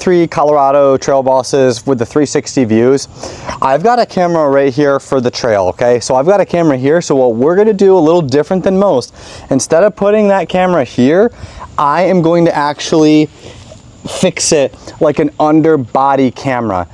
3 Colorado Trail Bosses with the 360 views. I've got a camera right here for the trail, okay? So I've got a camera here, so what we're gonna do a little different than most, instead of putting that camera here, I am going to actually fix it like an underbody camera.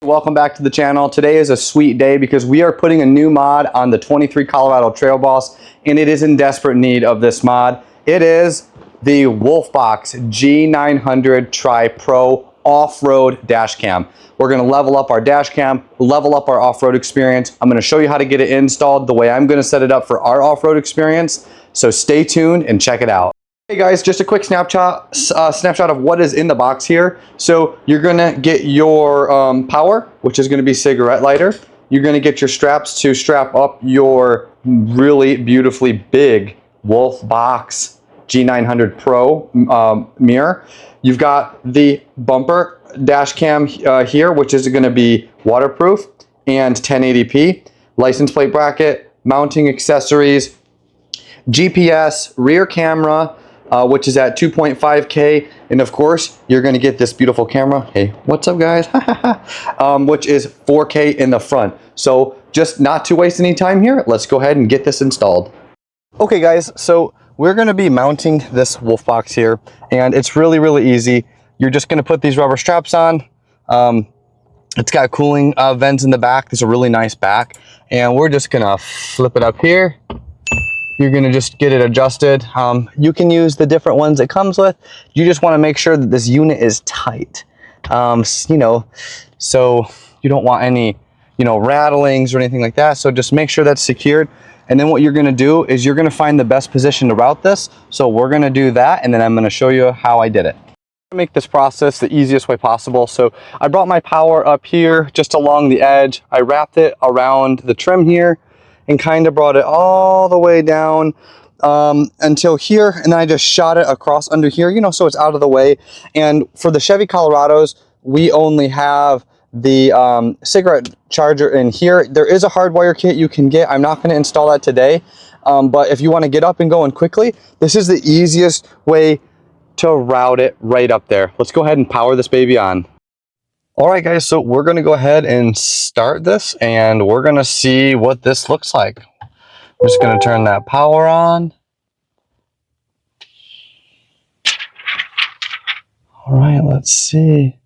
Welcome back to the channel. Today is a sweet day because we are putting a new mod on the 23 Colorado Trail Boss, and it is in desperate need of this mod. It is the WOLFBOX G900 Tri Pro off-road dash cam. We're gonna level up our dash cam, level up our off-road experience. I'm gonna show you how to get it installed the way I'm gonna set it up for our off-road experience. So stay tuned and check it out. Hey guys, just a quick snapshot of what is in the box here. So you're gonna get your power, which is gonna be cigarette lighter. You're gonna get your straps to strap up your really beautifully big WOLFBOX G900 Pro mirror. You've got the bumper dash cam here, which is gonna be waterproof and 1080p. License plate bracket, mounting accessories, GPS, rear camera, which is at 2.5K, and of course you're going to get this beautiful camera, hey what's up guys, which is 4K in the front. So just not to waste any time here, let's go ahead and get this installed. Okay guys, so we're going to be mounting this WOLFBOX here, and it's really easy. You're just going to put these rubber straps on. It's got cooling vents in the back. There's a really nice back, and we're just going to flip it up here. You're gonna just get it adjusted. You can use the different ones it comes with. You just wanna make sure that this unit is tight. You know, so you don't want any, you know, rattlings or anything like that. So just make sure that's secured. And then what you're gonna do is you're gonna find the best position to route this. So we're gonna do that, and then I'm gonna show you how I did it. Make this process the easiest way possible. So I brought my power up here, just along the edge. I wrapped it around the trim here, and kind of brought it all the way down until here, and then I just shot it across under here, you know, so it's out of the way. And for the Chevy Colorados, we only have the cigarette charger in here. There is a hardwire kit you can get. I'm not going to install that today, but if you want to get up and going quickly, this is the easiest way to route it right up there. Let's go ahead and power this baby on. All right guys, so we're gonna go ahead and start this, and we're gonna see what this looks like. We're just gonna turn that power on. All right, let's see.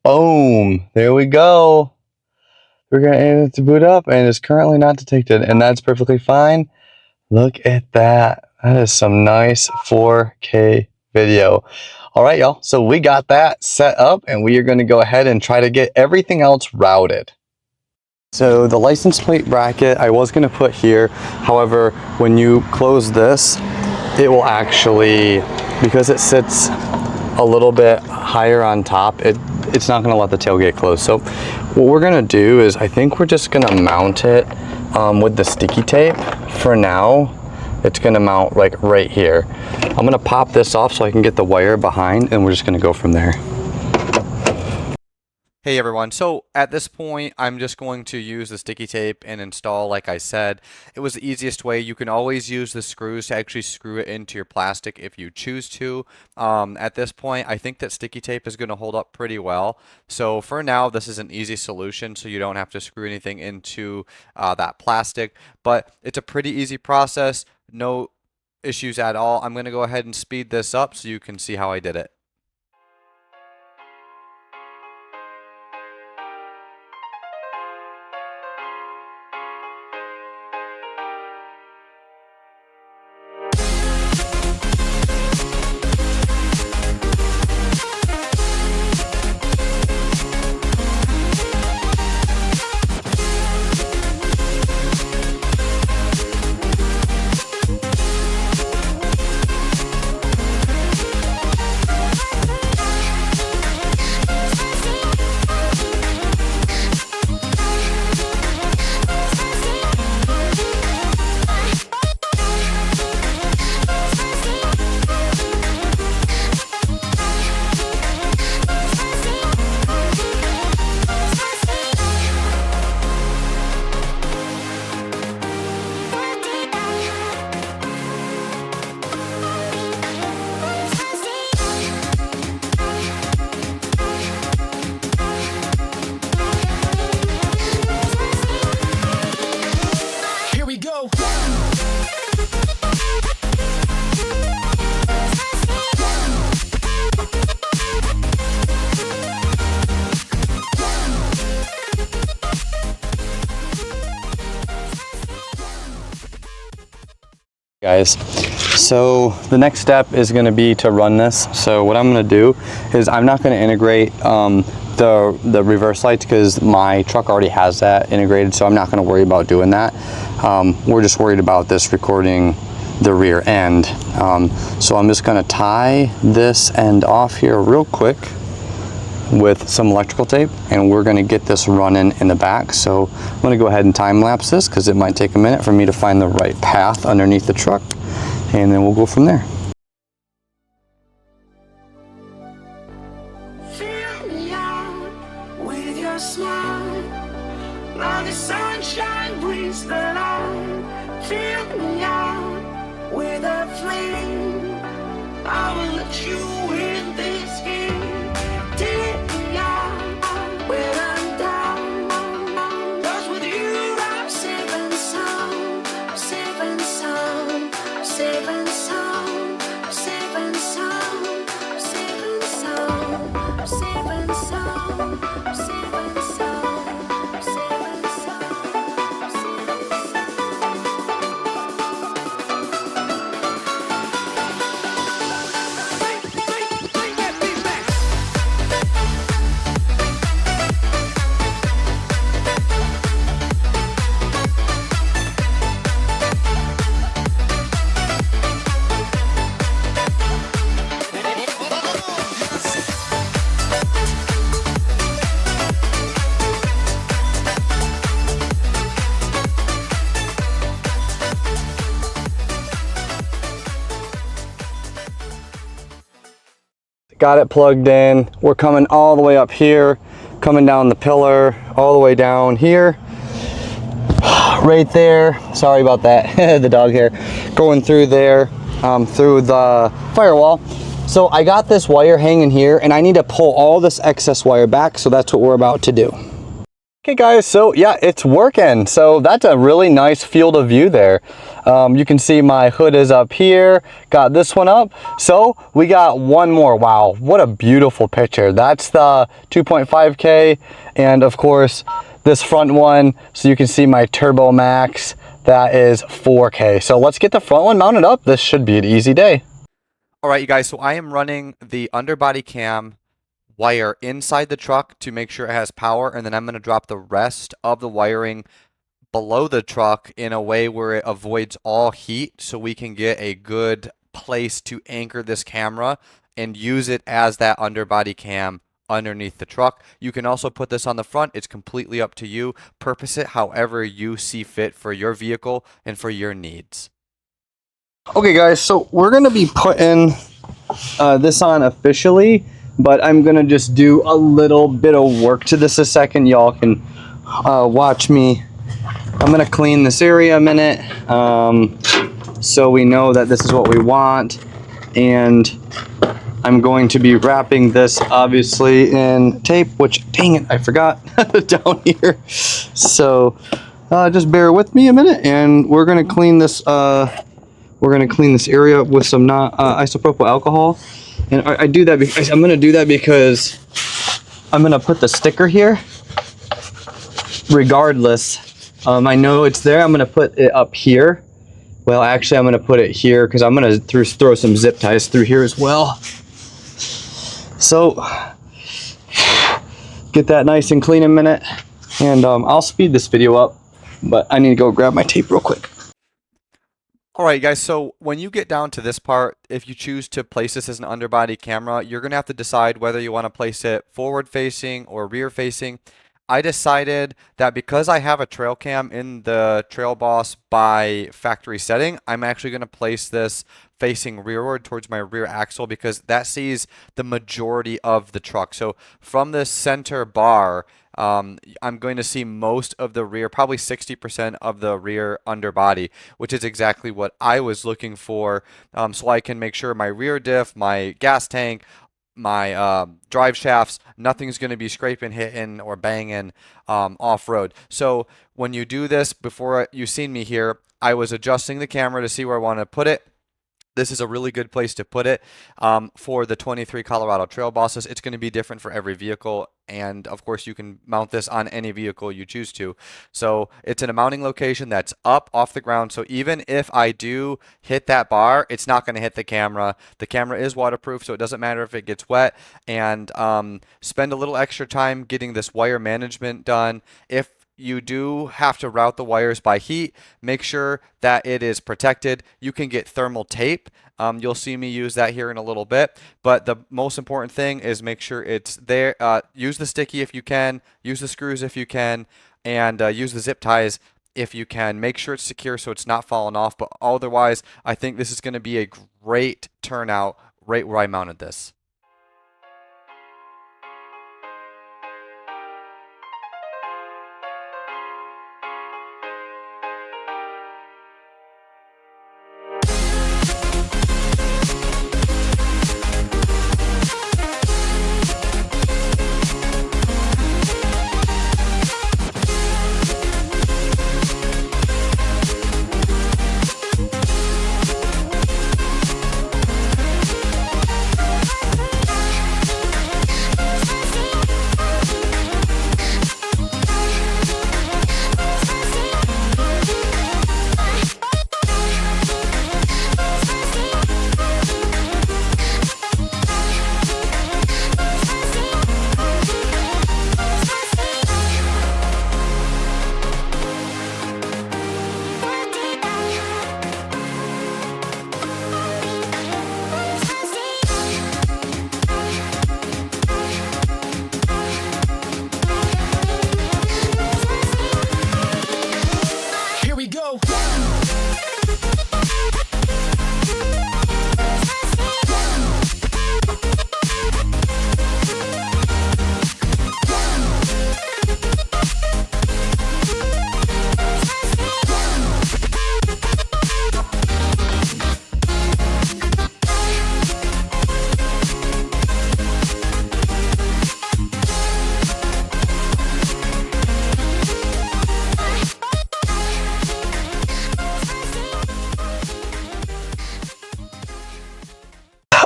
Boom, there we go. We're gonna aim it to boot up, and it's currently not detected, and that's perfectly fine. Look at that, that is some nice 4K video. All right y'all, so we got that set up, and we are going to go ahead and try to get everything else routed. So the license plate bracket I was going to put here, however when you close this, it will actually, because it sits a little bit higher on top, it's not going to let the tailgate close. So what we're going to do is I think we're just going to mount it with the sticky tape for now. It's going to mount like right here. I'm going to pop this off so I can get the wire behind, and we're just going to go from there. Hey everyone, so at this point I'm just going to use the sticky tape and install like I said. It was the easiest way. You can always use the screws to actually screw it into your plastic if you choose to. At this point I think that sticky tape is going to hold up pretty well. So for now this is an easy solution, so you don't have to screw anything into that plastic. But it's a pretty easy process, no issues at all. I'm going to go ahead and speed this up so you can see how I did it. Guys, so the next step is going to be to run this. So what I'm going to do is I'm not going to integrate the reverse lights because my truck already has that integrated, so I'm not going to worry about doing that. We're just worried about this recording the rear end. So I'm just going to tie this end off here real quick with some electrical tape, and we're going to get this running in the back. So I'm going to go ahead and time lapse this because it might take a minute for me to find the right path underneath the truck, and then we'll go from there. Fill me out with your smile, now the sunshine brings the light. Fill me out with a flame, I will let you in this game. Take me out when I'm down, 'cause with you I'm safe and sound. I'm safe and sound. I'm safe and sound. I'm safe and sound. I'm safe and sound. I'm safe and sound. I'm safe and sound. I'm safe and sound. I'm safe and Bring that beat back. Got it plugged in. We're coming all the way up here, coming down the pillar, all the way down here, right there. Sorry about that, the dog hair. Going through there, through the firewall. So I got this wire hanging here, and I need to pull all this excess wire back, so that's what we're about to do. Okay guys, so yeah, it's working. So that's a really nice field of view there. You can see my hood is up here, got this one up. So we got one more. Wow, what a beautiful picture. That's the 2.5K, and of course this front one, so you can see my Turbo Max, that is 4K. So let's get the front one mounted up. This should be an easy day. All right, you guys, so I am running the underbody cam wire inside the truck to make sure it has power, and then I'm going to drop the rest of the wiring below the truck in a way where it avoids all heat so we can get a good place to anchor this camera and use it as that underbody cam underneath the truck. You can also put this on the front. It's completely up to you. Purpose it however you see fit for your vehicle and for your needs. Okay guys, so we're going to be putting this on officially, but I'm going to just do a little bit of work to this a second. Y'all can watch me. I'm going to clean this area a minute so we know that this is what we want, and I'm going to be wrapping this obviously in tape, which, dang it, I forgot down here. So just bear with me a minute, and we're going to clean this area with some isopropyl alcohol. And I do that because I'm going to do that because I'm going to put the sticker here regardless. I know it's there. I'm going to put it up here. Well, actually, I'm going to put it here because I'm going to throw some zip ties through here as well. So get that nice and clean in a minute, and I'll speed this video up, but I need to go grab my tape real quick. Alright guys, so when you get down to this part, if you choose to place this as an underbody camera, you're going to have to decide whether you want to place it forward facing or rear facing. I decided that because I have a trail cam in the Trail Boss by factory setting, I'm actually going to place this facing rearward towards my rear axle because that sees the majority of the truck. So from the center bar, I'm going to see most of the rear, probably 60% of the rear underbody, which is exactly what I was looking for, so I can make sure my rear diff, my gas tank, my drive shafts, nothing's going to be scraping, hitting, or banging off-road. So when you do this, before you seen me here, I was adjusting the camera to see where I want to put it. this is a really good place to put it. For the 23 Colorado Trail Bosses, it's going to be different for every vehicle, and of course you can mount this on any vehicle you choose to. So it's in a mounting location that's up off the ground, so even if I do hit that bar, it's not going to hit the camera. The camera is waterproof, so it doesn't matter if it gets wet. And spend a little extra time getting this wire management done. If you do have to route the wires by heat, make sure that it is protected. You can get thermal tape. You'll see me use that here in a little bit, but the most important thing is make sure it's there. Use the sticky if you can, use the screws if you can, and use the zip ties if you can. Make sure it's secure so it's not falling off, but otherwise I think this is going to be a great turnout right where I mounted this.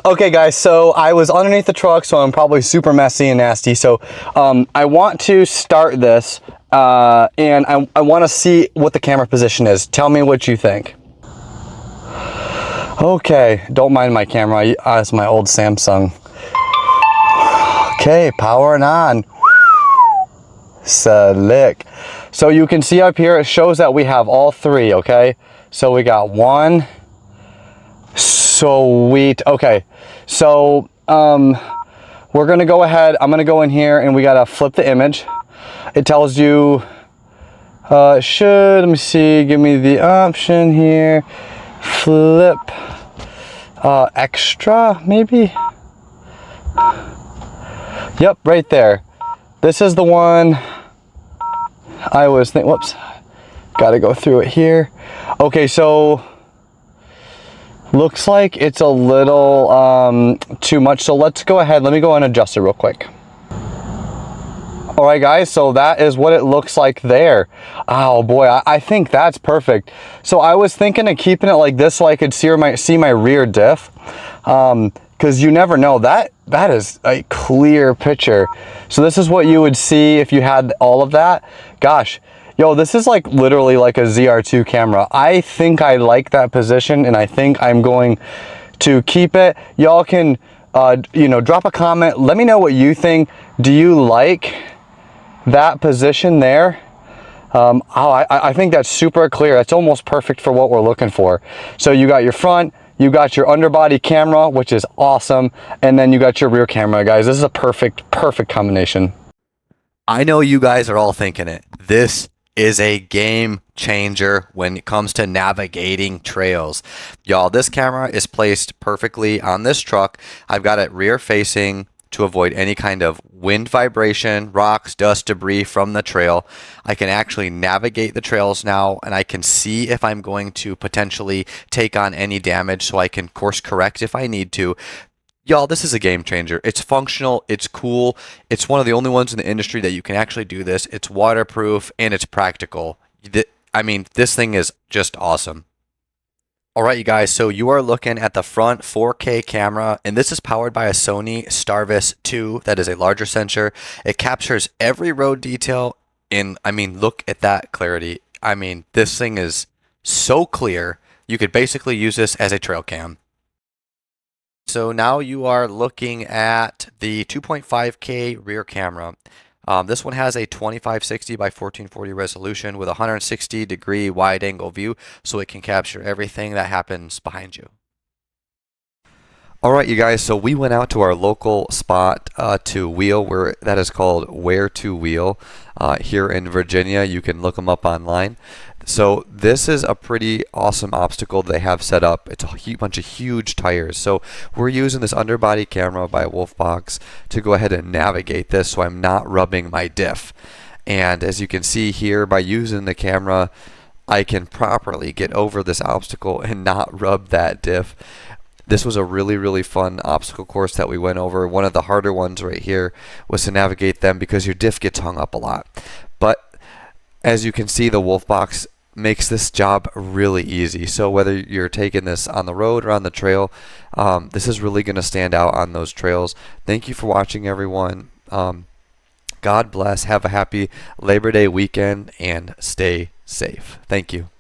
Okay guys, so I was underneath the truck, so I'm probably super messy and nasty. So I want to start this and I want to see what the camera position is. Tell me what you think. Okay, don't mind my camera, it's my old Samsung. Okay, powering on. Slick. So you can see up here, it shows that we have all three, okay? So we got one. Sweet. Okay, so we're gonna go ahead. I'm gonna go in here and we gotta flip the image. It tells you let me see, give me the option here. Flip extra, maybe. Yep, right there. This is the one I was thinking. Whoops, gotta go through it here. Okay, so looks like it's a little too much, so let's go ahead. Let me go and adjust it real quick. All right guys, so that is what it looks like there. Oh boy, I think that's perfect. So I was thinking of keeping it like this so I could see my rear diff, because you never know. That is a clear picture. So this is what you would see if you had all of that. Gosh, yo, this is like literally like a ZR2 camera. I think I like that position and I think I'm going to keep it. Y'all can, you know, drop a comment. Let me know what you think. Do you like that position there? I think that's super clear. That's almost perfect for what we're looking for. So you got your front, you got your underbody camera, which is awesome, and then you got your rear camera, guys. This is a perfect combination. I know you guys are all thinking it. This is a game changer when it comes to navigating trails. Y'all, this camera is placed perfectly on this truck. I've got it rear facing to avoid any kind of wind vibration, rocks, dust, debris from the trail. I can actually navigate the trails now, and I can see if I'm going to potentially take on any damage, so I can course correct if I need to. Y'all, this is a game changer. It's functional, it's cool, it's one of the only ones in the industry that you can actually do this. It's waterproof and it's practical. I mean, this thing is just awesome. Alright you guys, so you are looking at the front 4K camera, and this is powered by a Sony Starvis 2 that is a larger sensor. It captures every road detail, and I mean, look at that clarity. I mean, this thing is so clear, you could basically use this as a trail cam. So now you are looking at the 2.5K rear camera. This one has a 2560 by 1440 resolution with a 160-degree wide-angle view, so it can capture everything that happens behind you. Alright you guys, so we went out to our local spot to wheel, where that is called Where to Wheel here in Virginia. You can look them up online. So this is a pretty awesome obstacle they have set up. It's a bunch of huge tires. So we're using this underbody camera by WOLFBOX to go ahead and navigate this so I'm not rubbing my diff. And as you can see here, by using the camera, I can properly get over this obstacle and not rub that diff. This was a really fun obstacle course that we went over. One of the harder ones right here was to navigate them because your diff gets hung up a lot. But as you can see, the WOLFBOX makes this job really easy. So whether you're taking this on the road or on the trail, this is really going to stand out on those trails. Thank you for watching, everyone. God bless. Have a happy Labor Day weekend and stay safe. Thank you.